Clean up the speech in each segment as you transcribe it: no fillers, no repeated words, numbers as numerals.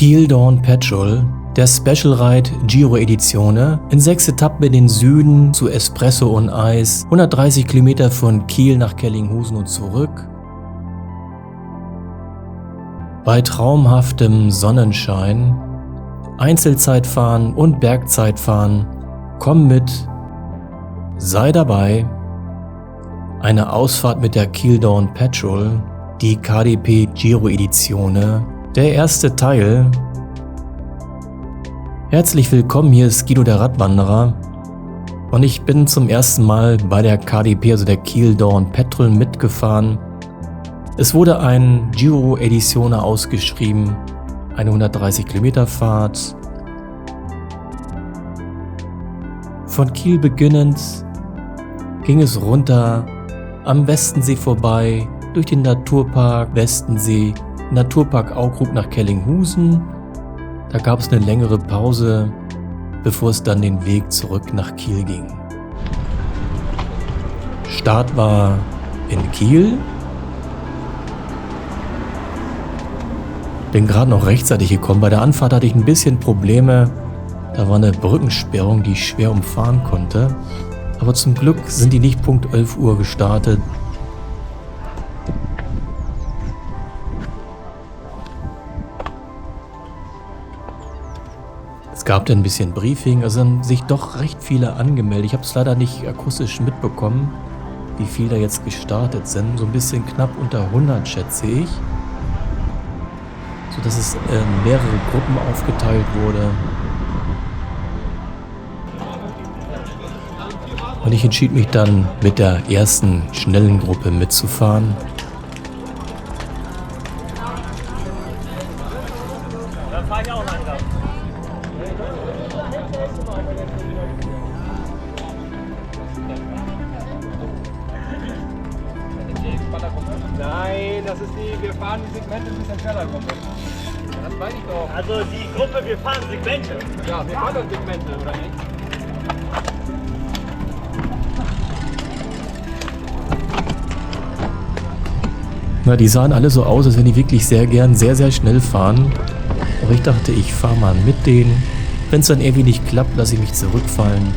Kiel Dawn Patrol, der Special Ride Giro Edizione, in 6 Etappen in den Süden zu Espresso und Eis, 130 Kilometer von Kiel nach Kellinghusen und zurück. Bei traumhaftem Sonnenschein, Einzelzeitfahren und Bergzeitfahren, komm mit, sei dabei. Eine Ausfahrt mit der Kiel Dawn Patrol, die KDP Giro Edizione, der erste Teil. Herzlich willkommen, hier ist Guido der Radwanderer und ich bin zum ersten Mal bei der KDP, also der Kiel Dawn Patrol, mitgefahren. Es wurde ein Giro Edizione ausgeschrieben, eine 130 Kilometer Fahrt. Von Kiel beginnend ging es runter am Westensee vorbei, durch den Naturpark Westensee, Naturpark Aukrug nach Kellinghusen. Da gab es eine längere Pause, bevor es dann den Weg zurück nach Kiel ging. Start war in Kiel. Bin gerade noch rechtzeitig gekommen. Bei der Anfahrt hatte ich ein bisschen Probleme. Da war eine Brückensperrung, die ich schwer umfahren konnte. Aber zum Glück sind die nicht Punkt 11 Uhr gestartet. Es gab dann ein bisschen Briefing, also haben sich doch recht viele angemeldet. Ich habe es leider nicht akustisch mitbekommen, wie viele da jetzt gestartet sind. So ein bisschen knapp unter 100, schätze ich. So dass es in mehrere Gruppen aufgeteilt wurde. Und ich entschied mich dann, mit der ersten schnellen Gruppe mitzufahren. Dann fahre ich auch langsam. Nein, das ist die, wir fahren die Segmente ein bisschen schneller Gruppe. Das weiß ich doch. Also die Gruppe, wir fahren Segmente. Ja, wir fahren Segmente, oder nicht? Na, die sahen alle so aus, als wenn die wirklich sehr gern sehr, sehr schnell fahren. Aber ich dachte, ich fahre mal mit denen. Wenn es dann irgendwie nicht klappt, lasse ich mich zurückfallen.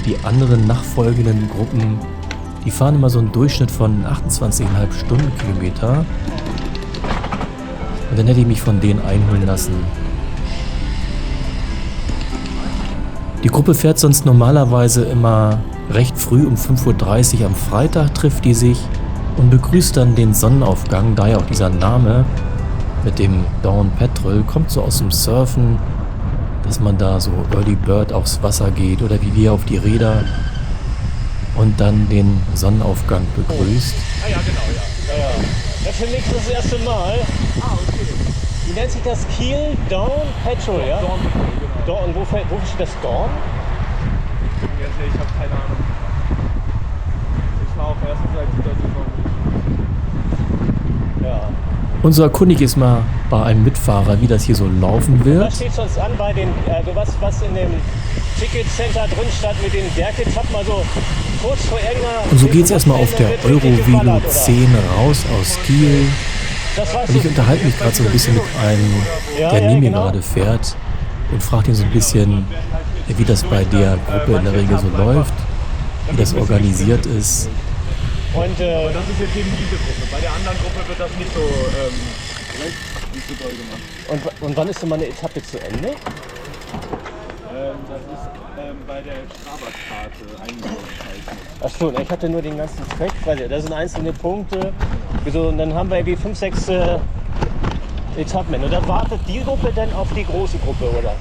Die anderen nachfolgenden Gruppen, die fahren immer so einen Durchschnitt von 28,5 Stundenkilometer. Und dann hätte ich mich von denen einholen lassen. Die Gruppe fährt sonst normalerweise immer recht früh um 5:30 Uhr am Freitag, trifft die sich und begrüßt dann den Sonnenaufgang, daher auch dieser Name mit dem Dawn Patrol, kommt so aus dem Surfen, dass man da so Early Bird aufs Wasser geht oder wie wir auf die Räder und dann den Sonnenaufgang begrüßt. Ah ja, genau, ja. Ja, für mich das erste Mal. Ah, okay. Wie nennt sich das? Kiel Dawn Patrol, ja? Dawn, genau. Dawn, wo steht das Dawn? Ich habe keine Ahnung. Ich fahre auch erst seit dieser Saison. Ja. Und so erkundige ich es mal bei einem Mitfahrer, wie das hier so laufen Was wird. steht sonst an bei den, was in dem Ticket Center drin stand mit den Bergetappen, also kurz vor irgendeiner... Und so geht es erstmal auf der wird richtig Eurovelo geballert, oder? 10 raus aus Kiel. Das weißt Und ich du. unterhalte mich gerade so ein bisschen mit einem, Ja, der ja, neben mir genau. gerade fährt und frage ihn so ein bisschen, wie das bei der Gruppe in der Regel so läuft, wie das organisiert ist. Und Das ist jetzt eben diese Gruppe. Bei der anderen Gruppe wird das nicht so doll gemacht. und wann ist denn mal eine Etappe zu Ende? Das ist bei der Strava-Karte eingezeichnet. Achso, ich hatte nur den ganzen Track, weil da sind einzelne Punkte. So, und dann haben wir irgendwie 5, 6 Etappen. Und dann wartet die Gruppe dann auf die große Gruppe, oder?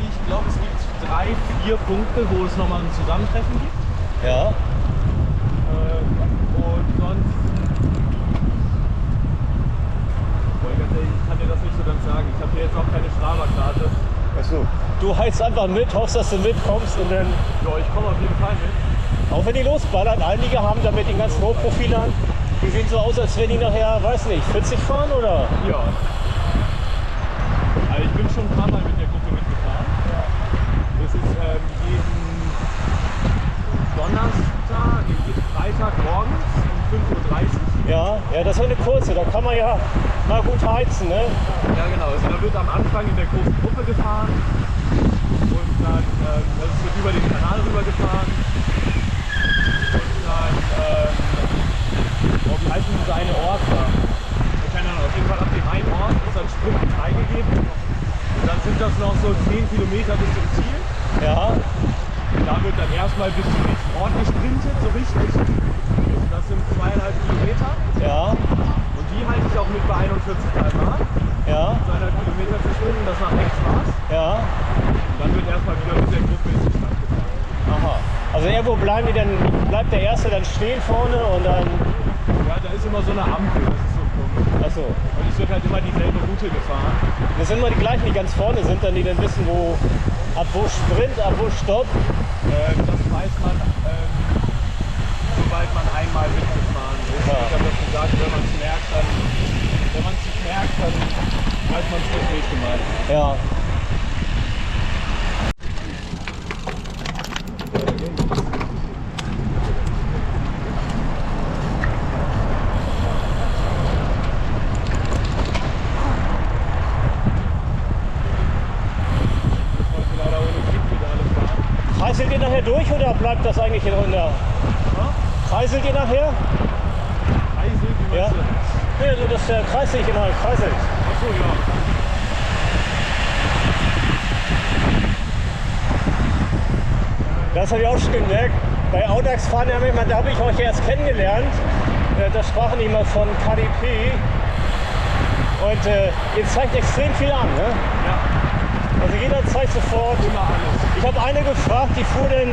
Ich glaube, es gibt 3, 4 Punkte, wo es nochmal ein Zusammentreffen gibt. Ja. Und sonst... Ganz ehrlich, ich kann dir das nicht so ganz sagen. Ich habe hier jetzt auch keine Strava-Karte. Achso. Du heizt einfach mit, hoffst, dass du mitkommst und dann, Ja, ich komme auf jeden Fall mit. auch wenn die losballern, einige haben damit den ganzen Hochprofilern, die sehen so aus, als wenn die nachher, weiß nicht, 40 fahren, oder? Ja. Also ich bin schon ein paar Mal mit der Gruppe mitgefahren. Das ist jeden Donnerstag, jeden Freitag morgens um 5:30 Uhr. Ja, das ist eine kurze, da kann man ja mal gut heizen, ne? Ja genau, also da wird am Anfang in der großen Gruppe gefahren und dann das wird über den Kanal rüber gefahren und dann wie heißen diese eine Ort da? Keine Ahnung, auf jeden Fall ab dem einen Ort ist dann Sprint freigegeben und dann sind das noch so 10 Kilometer bis zum Ziel. Ja. Da wird dann erstmal bis zum nächsten Ort gesprintet, so richtig. Das sind 2,5 Kilometer. Ja. Und die halte ich auch mit bei 41 km/h. Ja. 200 Kilometer zu schwimmen, das macht echt Spaß. Ja. Und dann wird erstmal wieder mit der Gruppe ins Stand gefahren. Aha. Also irgendwo bleiben die dann, bleibt der Erste dann stehen vorne und dann. Ja, da ist immer so eine Ampel, das ist so ein Punkt. Achso. Und es wird halt immer dieselbe Route gefahren. Das sind immer die gleichen, die ganz vorne sind, dann die dann wissen, ab wo Sprint, ab wo Stopp. Das weiß man, sobald man einmal mitgefahren ist. Ja. Ich habe das gesagt, wenn man es merkt, dann weiß man es das nächste Mal. Ja. Kreiselt ihr nachher durch oder bleibt das eigentlich in der... Kreiselt ihr nachher? Kreisel, wie Ja. meinst du? Ja, so dass der Kreis sich immer kreiselt. Achso, ja. Das habe ich auch schon gemerkt. Bei Audax-Fahren, da habe ich euch erst kennengelernt. Da sprachen die mal von KDP. Und ihr zeigt extrem viel an, ne? Ja. Also jeder zeigt sofort. Immer alles. Ich habe eine gefragt, die fuhr dann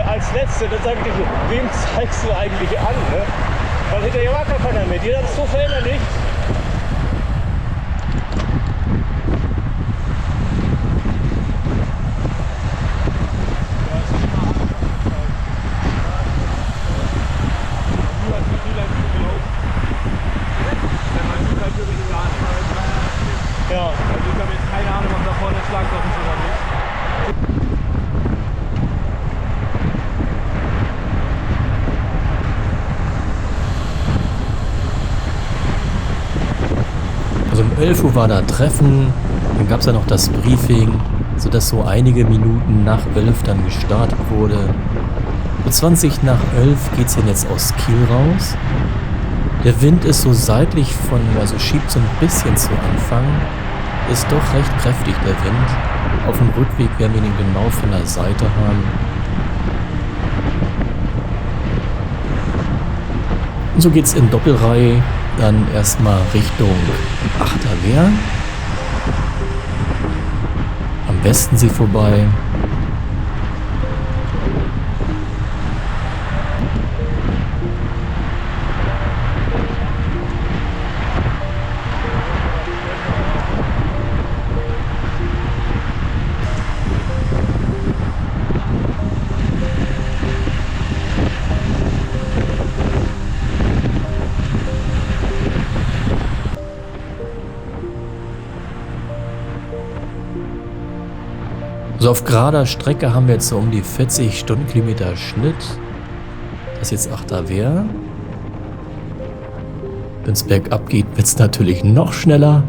als Letzte. Dann sage ich, wem zeigst du eigentlich an? Ne? Weil hinterher war gar keiner mit. Jeder hat es so verinnerlicht. Ja. Also ich habe jetzt keine Ahnung, ob da vorne Schlagloch ist oder nicht. Also um 11 Uhr war da Treffen, dann gab es ja noch das Briefing, sodass so einige Minuten nach 11 dann gestartet wurde. So 20 nach 11 geht es dann jetzt aus Kiel raus. Der Wind ist so seitlich also schiebt so ein bisschen zu Anfang. Ist doch recht kräftig der Wind. Auf dem Rückweg werden wir ihn genau von der Seite haben. Und so geht's in Doppelreihe dann erstmal Richtung Achterwehr. Am Westensee vorbei. So auf gerader Strecke haben wir jetzt so um die 40 Stundenkilometer Schnitt. Das ist jetzt Achterwehr. Wenn es bergab geht, wird es natürlich noch schneller.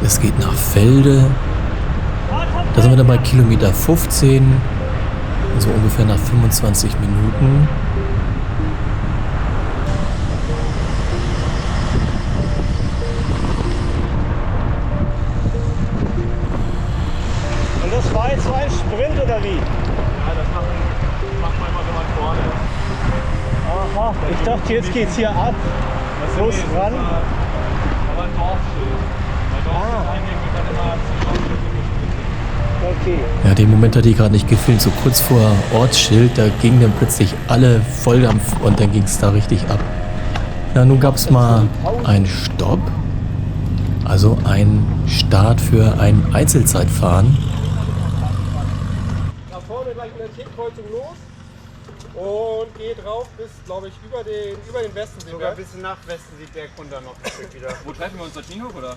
Es geht nach Felde. Da sind wir dann bei Kilometer 15. So ungefähr nach 25 Minuten. Und das war jetzt so ein Sprint oder wie? Ja, das macht man immer, wenn man vorne ist. Aha, ich dachte, jetzt geht's hier ab. Los ran. Aber ein Dorfschild. Bei Dorfschild eingehen wird dann immer 10 Minuten gesprintet. Okay. Ja, den Moment hatte ich gerade nicht gefilmt. So kurz vor Ortsschild, da gingen dann plötzlich alle Volldampf und dann ging es da richtig ab. Ja, nun gab es mal einen Stopp. Also ein Start für ein Einzelzeitfahren. Da vorne gleich mit der T-Kreuzung los und geht rauf bis, glaube ich, über den Westensee. Sogar ein bisschen nach Westensee-Berg runter noch ein Stück wieder. Wo treffen wir uns? Da Kniehoch oder?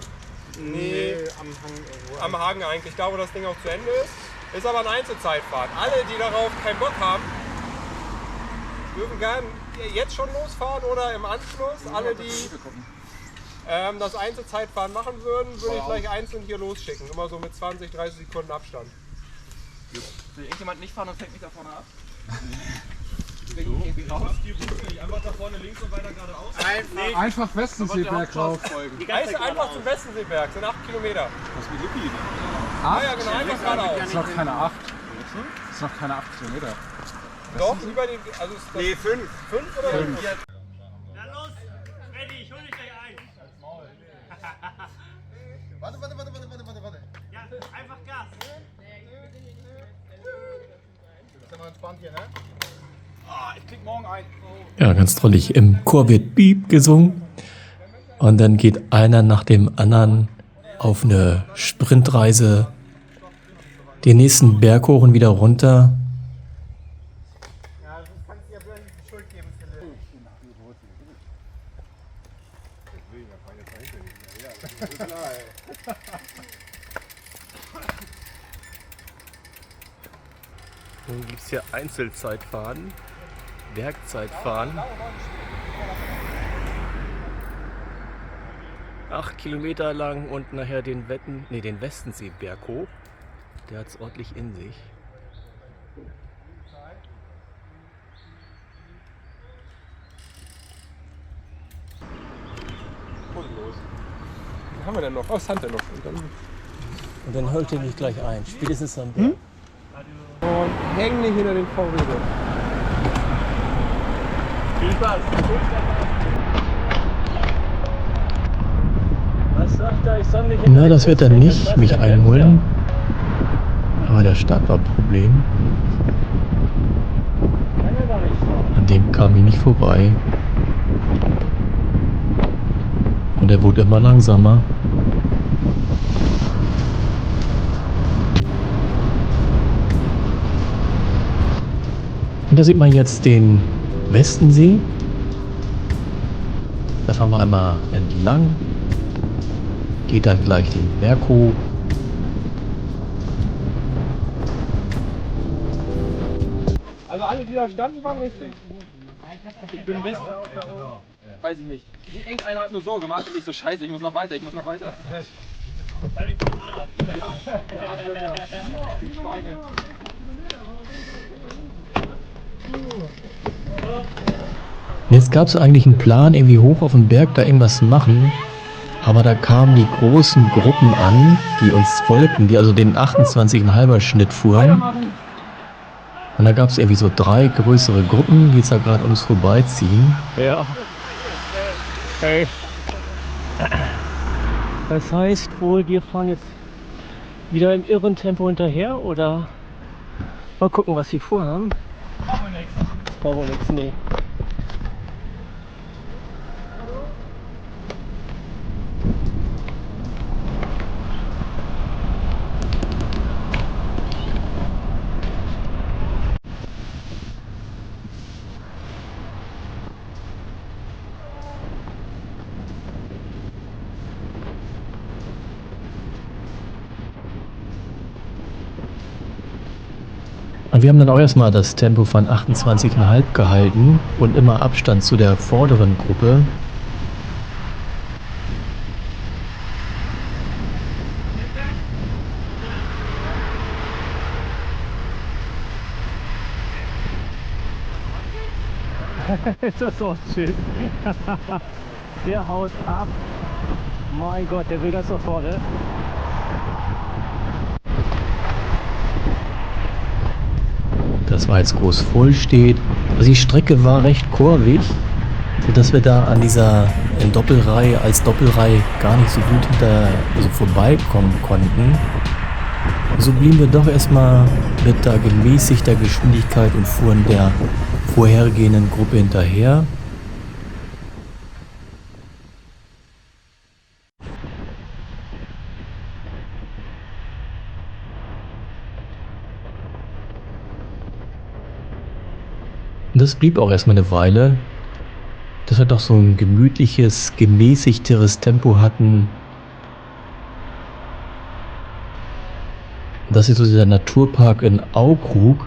Nee, am Hang irgendwo. am Hagen eigentlich, da wo das Ding auch zu Ende ist. Ist aber ein Einzelzeitfahrt. Alle, die darauf keinen Bock haben, dürfen gern jetzt schon losfahren oder im Anschluss. Alle, die das Einzelzeitfahren machen würden, würde ich gleich einzeln hier losschicken. Immer so mit 20, 30 Sekunden Abstand. Will irgendjemand nicht fahren und fängt mich da vorne ab? Einfach da vorne links und weiter geradeaus. Einfach Westenseeberg rauf. Einfach zum Westenseeberg, sind 8 Kilometer. Was mit Lupi? Ah ja, genau, einfach geradeaus. Das ist noch keine 8. Das ist noch keine 8 Kilometer. Doch, über den, also ist das Nee, 5. 5 oder 5? Na los, Freddy, ich hol dich gleich ein. Warte. Ja, einfach Gas. Ist ja mal entspannt hier, ne? Ich krieg morgen ein. Ja, ganz trollig. Im Chor wird Piep gesungen. Und dann geht einer nach dem anderen auf eine Sprintreise den nächsten Berg hoch und wieder runter. Ja, das kannst du ja wieder nicht die Schuld geben, Philipp. Nun gibt es hier Einzelzeitfahren, Bergzeitfahren. 8 Kilometer lang und nachher den Westenseeberg hoch. Der hat es ordentlich in sich. Was haben wir denn noch? Oh, Sante noch. Und dann holt ihr mich gleich ein, spätestens am Berg. Und häng nicht hinter den VW. Viel Spaß. Was sagt er? Ich soll mich Na, das wird er nicht mich einholen. Aber der Start war ein Problem. An dem kam ich nicht vorbei. Und er wurde immer langsamer. Und da sieht man jetzt den Westensee. Da fahren wir einmal entlang. Geht dann gleich den Berg hoch. Also alle, die da standen, waren richtig. Ich bin Mist. Weiß ich nicht. Irgendeiner hat nur so gemacht und ich so scheiße, ich muss noch weiter. Jetzt gab es eigentlich einen Plan, irgendwie hoch auf den Berg da irgendwas machen. Aber da kamen die großen Gruppen an, die uns folgten, die also den 28,5er Schnitt fuhren. Und da gab es irgendwie so 3 größere Gruppen, die jetzt da gerade an uns vorbeiziehen. Ja. Hey. Das heißt wohl, wir fahren jetzt wieder im irren Tempo hinterher oder mal gucken, was sie vorhaben. Machen wir nichts, nee. Und wir haben dann auch erstmal das Tempo von 28,5 gehalten und immer Abstand zu der vorderen Gruppe. Das ist auch schön. Der haut ab. Mein Gott, der will das sofort, ne? Das war jetzt groß voll steht. Also die Strecke war recht kurvig, sodass wir da an dieser in Doppelreihe als Doppelreihe gar nicht so gut vorbeikommen konnten. So blieben wir doch erstmal mit der gemäßigter Geschwindigkeit und fuhren der vorhergehenden Gruppe hinterher. Das blieb auch erstmal eine Weile, dass wir doch so ein gemütliches, gemäßigteres Tempo hatten. Das ist so dieser Naturpark in Aukrug.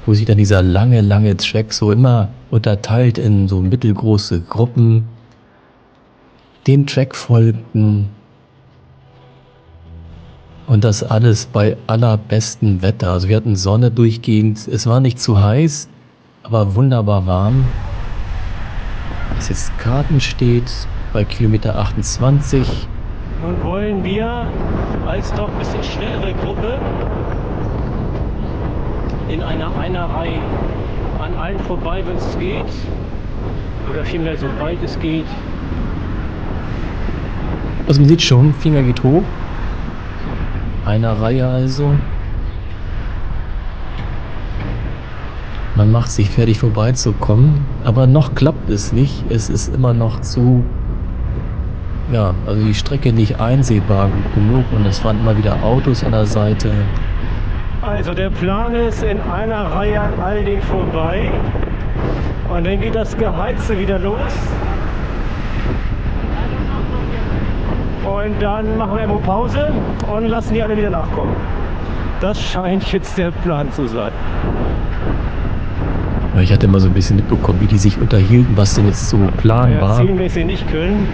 Wo sich dann dieser lange Track so immer unterteilt in so mittelgroße Gruppen dem Track folgten. Und das alles bei allerbestem Wetter. Also wir hatten Sonne durchgehend. Es war nicht zu heiß, aber wunderbar warm. Was jetzt Karten steht bei Kilometer 28. Nun wollen wir als doch ein bisschen schnellere Gruppe in einer Einerreihe an allen vorbei, wenn es geht. Oder vielmehr so weit es geht. Also man sieht schon, Finger geht hoch. Eine Reihe also. Man macht sich fertig vorbeizukommen, aber noch klappt es nicht. Es ist immer noch zu, ja, also die Strecke nicht einsehbar gut genug und es fahren immer wieder Autos an der Seite. Also der Plan ist in einer Reihe an all denen vorbei und dann geht das Geheize wieder los. Und dann machen wir irgendwo Pause und lassen die alle wieder nachkommen. Das scheint jetzt der Plan zu sein. Ich hatte immer so ein bisschen mitbekommen, wie die sich unterhielten, was denn jetzt so Plan Ja, war. ziehen wir sie nicht können.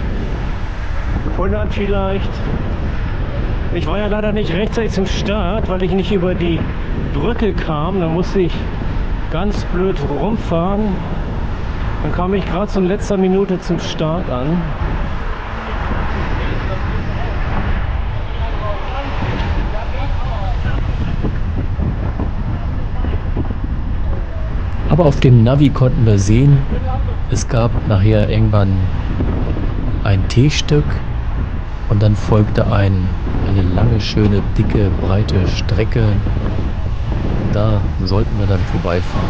100 vielleicht. Ich war ja leider nicht rechtzeitig zum Start, weil ich nicht über die Brücke kam. Da musste ich ganz blöd rumfahren. Dann kam ich gerade so in letzter Minute zum Start an. Aber auf dem Navi konnten wir sehen, es gab nachher irgendwann ein T-Stück und dann folgte eine lange, schöne, dicke, breite Strecke. Da sollten wir dann vorbeifahren.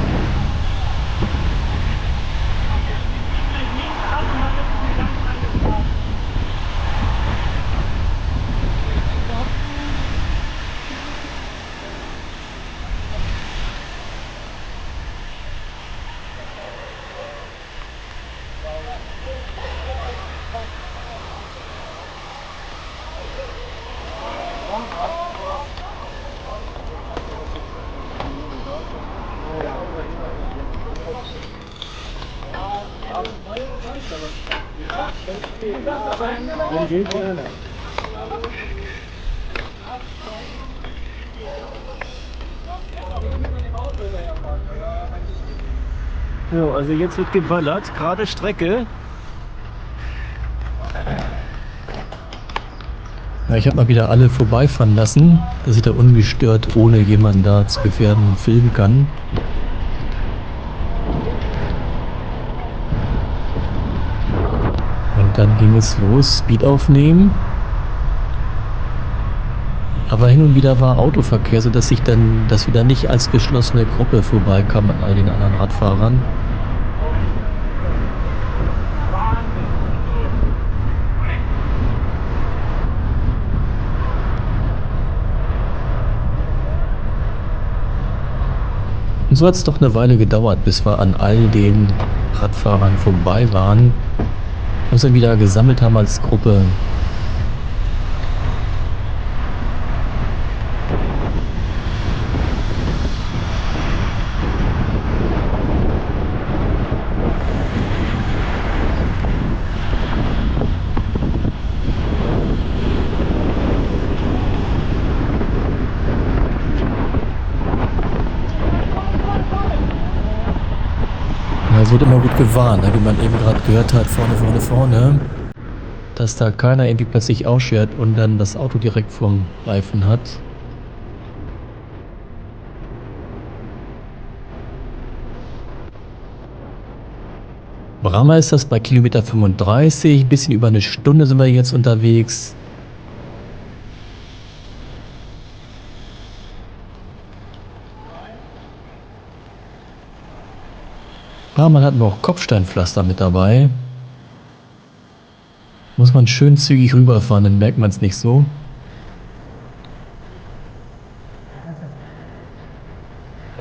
So, also jetzt wird geballert, gerade Strecke. Ja, ich habe mal wieder alle vorbeifahren lassen, dass ich da ungestört, ohne jemanden da zu gefährden, filmen kann. Und dann ging es los, Speed aufnehmen. Aber hin und wieder war Autoverkehr, sodass wir dann nicht als geschlossene Gruppe vorbeikamen an all den anderen Radfahrern. Und so hat es doch eine Weile gedauert, bis wir an all den Radfahrern vorbei waren, uns dann wieder gesammelt haben als Gruppe. Es wurde immer gut gewarnt, wie man eben gerade gehört hat, vorne, dass da keiner irgendwie plötzlich ausschert und dann das Auto direkt vorm Reifen hat. Brammer ist das bei Kilometer 35, ein bisschen über eine Stunde sind wir jetzt unterwegs. Brammer hat noch Kopfsteinpflaster mit dabei. Muss man schön zügig rüberfahren, dann merkt man es nicht so.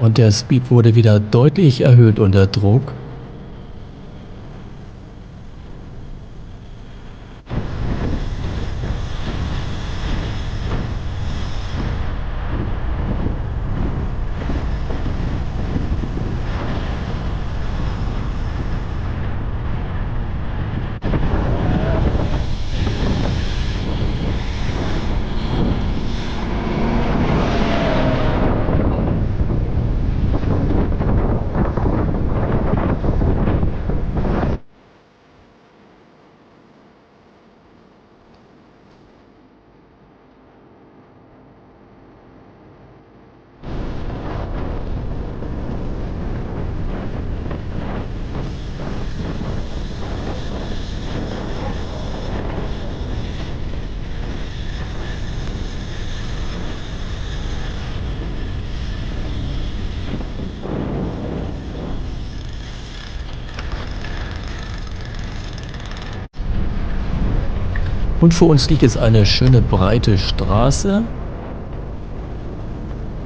Und der Speed wurde wieder deutlich erhöht unter Druck. Und vor uns liegt jetzt eine schöne breite Straße,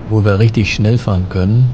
wo wir richtig schnell fahren können.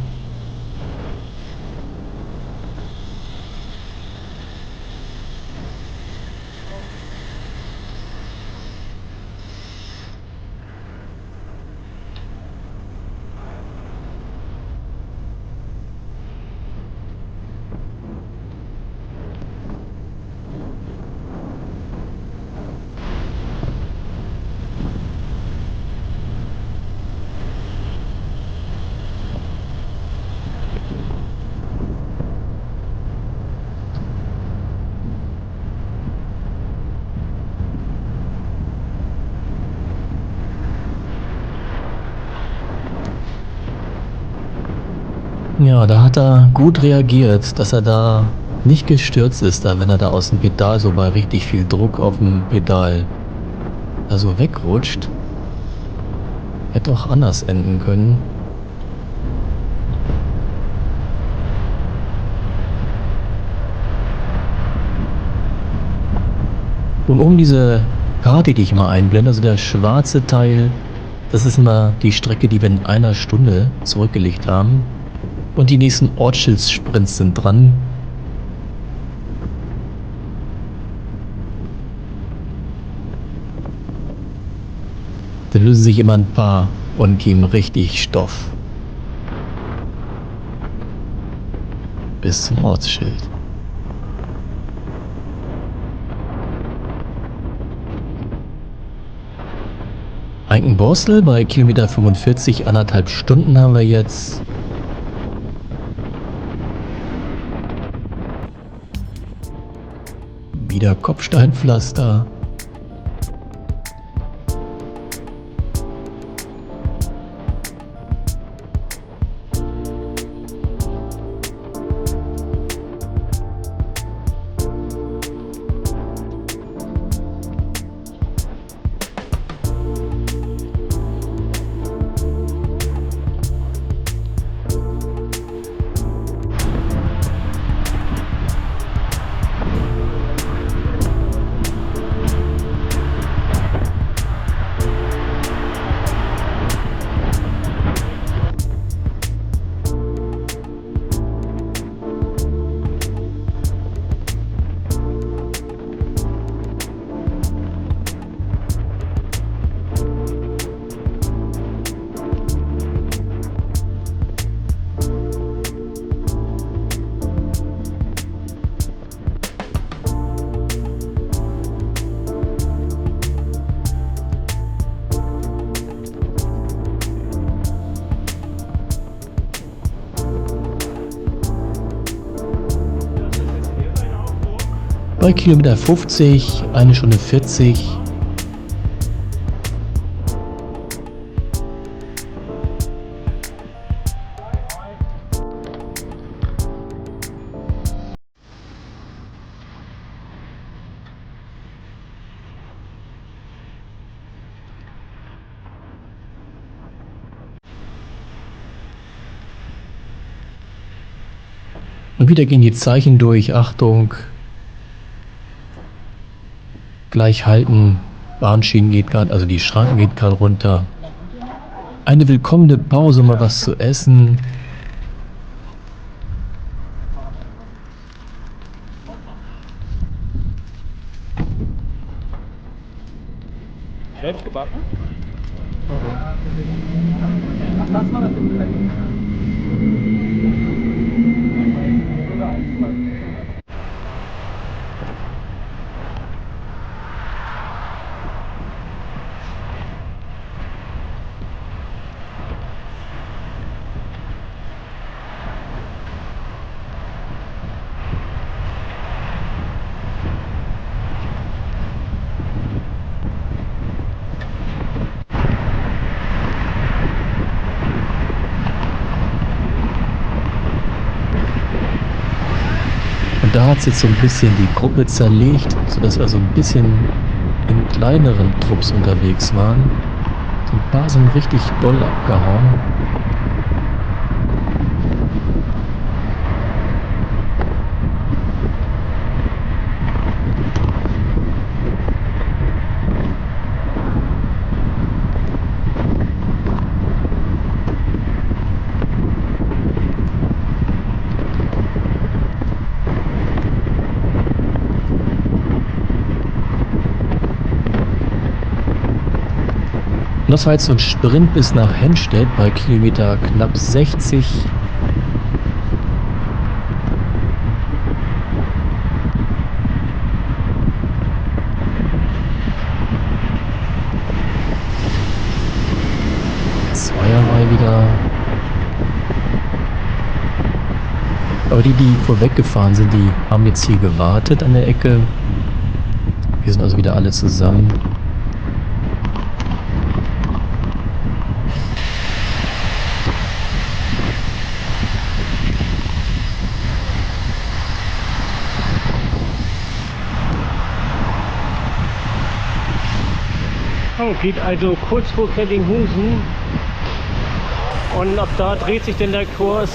Ja, da hat er gut reagiert, dass er da nicht gestürzt ist, da wenn er da aus dem Pedal so bei richtig viel Druck auf dem Pedal da so wegrutscht. Hätte auch anders enden können. Und um diese Karte, die ich mal einblende, also der schwarze Teil, das ist immer die Strecke, die wir in einer Stunde zurückgelegt haben. Und die nächsten Ortsschildsprints sind dran. Da lösen sich immer ein paar und geben richtig Stoff. Bis zum Ortsschild. Eikenborstel bei Kilometer 45, 1,5 Stunden haben wir jetzt. Wieder Kopfsteinpflaster. Bei Kilometer 50, 1 Stunde 40. Und wieder gehen die Zeichen durch. Achtung. Gleich halten. Bahnschienen geht gerade, also die Schranken geht gerade runter. Eine willkommene Pause, um mal was zu essen. Selbst gebacken? Und da hat es jetzt so ein bisschen die Gruppe zerlegt, sodass wir so ein bisschen in kleineren Trupps unterwegs waren. So ein paar sind richtig doll abgehauen. Und das war jetzt so ein Sprint bis nach Henstedt bei Kilometer knapp 60. Zweierreihe wieder. Aber die vorweggefahren sind, die haben jetzt hier gewartet an der Ecke. Wir sind also wieder alle zusammen. Oh, geht also kurz vor Kellinghusen. Und ab da dreht sich denn der Kurs.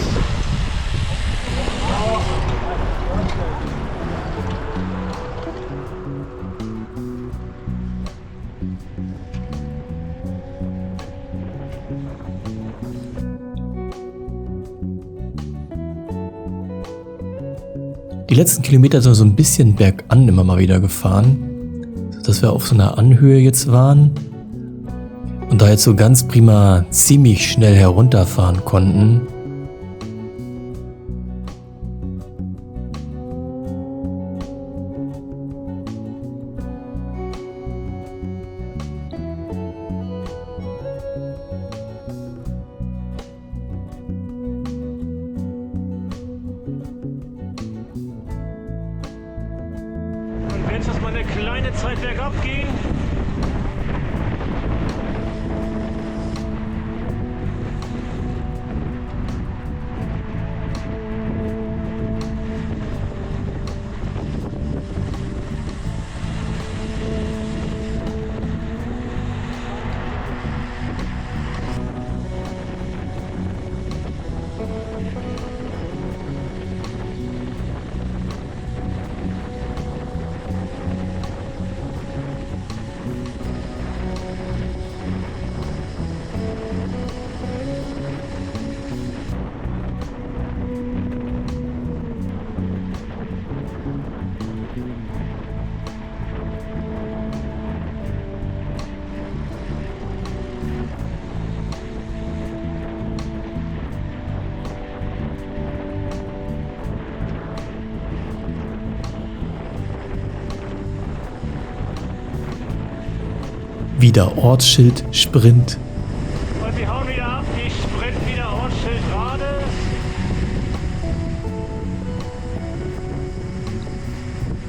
Die letzten Kilometer sind so ein bisschen bergan immer mal wieder gefahren, sodass wir auf so einer Anhöhe jetzt waren und da jetzt so ganz prima ziemlich schnell herunterfahren konnten. Und jetzt erstmal eine kleine Zeit bergab gehen. Wieder Ortsschild, Sprint. Und wir hauen wieder ab, die Sprint wieder Ortsschild gerade.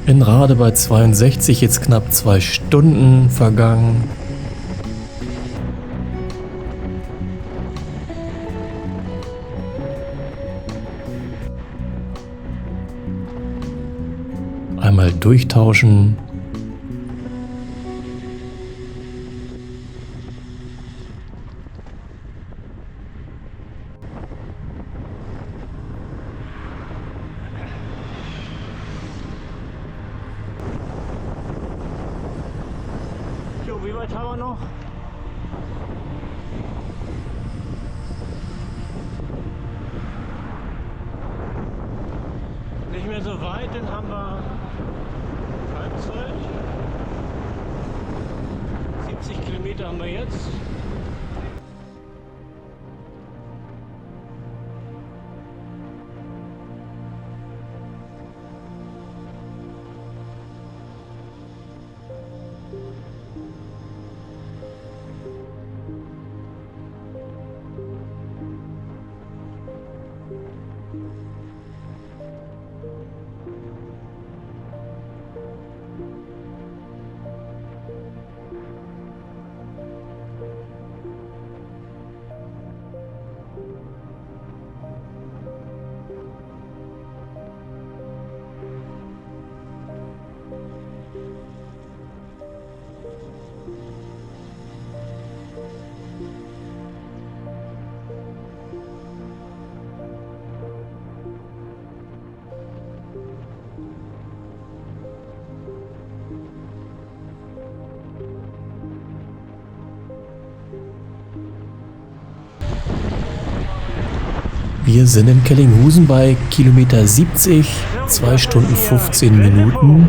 In Rade bei 62, jetzt knapp 2 Stunden vergangen. Einmal durchtauschen. was haben wir noch? Nicht mehr so weit, dann haben wir Halbzeit. 70 Kilometer haben wir jetzt. Wir sind in Kellinghusen bei Kilometer 70, 2 Stunden 15 Minuten.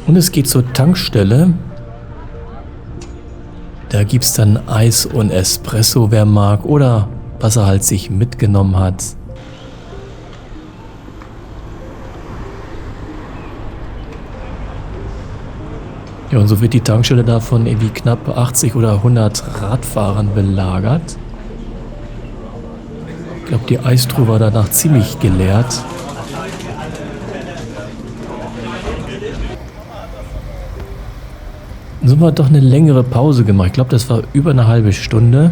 Und es geht zur Tankstelle. Da gibt es dann Eis und Espresso, wer mag, oder was er halt sich mitgenommen hat. Ja, und so wird die Tankstelle da von irgendwie knapp 80 oder 100 Radfahrern belagert. Ich glaube, die Eistruhe war danach ziemlich geleert. So haben wir doch eine längere Pause gemacht. Ich glaube, das war über eine halbe Stunde.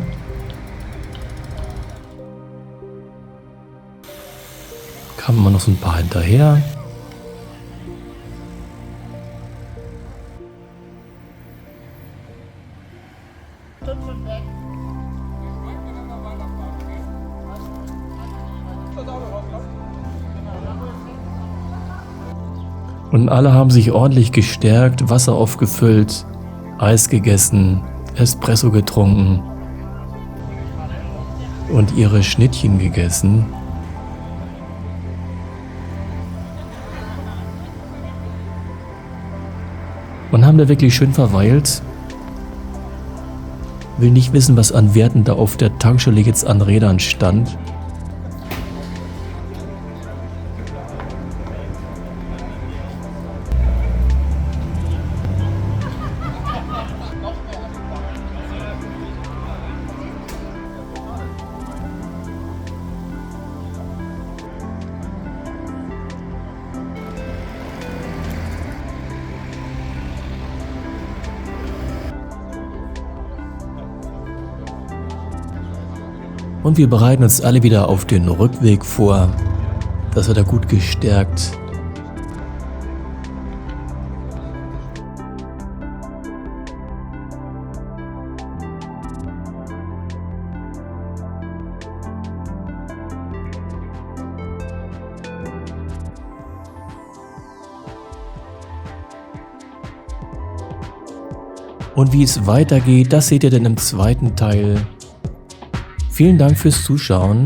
Kamen immer noch so ein paar hinterher. Und alle haben sich ordentlich gestärkt, Wasser aufgefüllt, Eis gegessen, Espresso getrunken und ihre Schnittchen gegessen. Und haben da wirklich schön verweilt. Will nicht wissen, was an Werten da auf der Tankstelle jetzt an Rädern stand. Und wir bereiten uns alle wieder auf den Rückweg vor. Das wird da gut gestärkt. Und wie es weitergeht, das seht ihr dann im zweiten Teil. Vielen Dank fürs Zuschauen.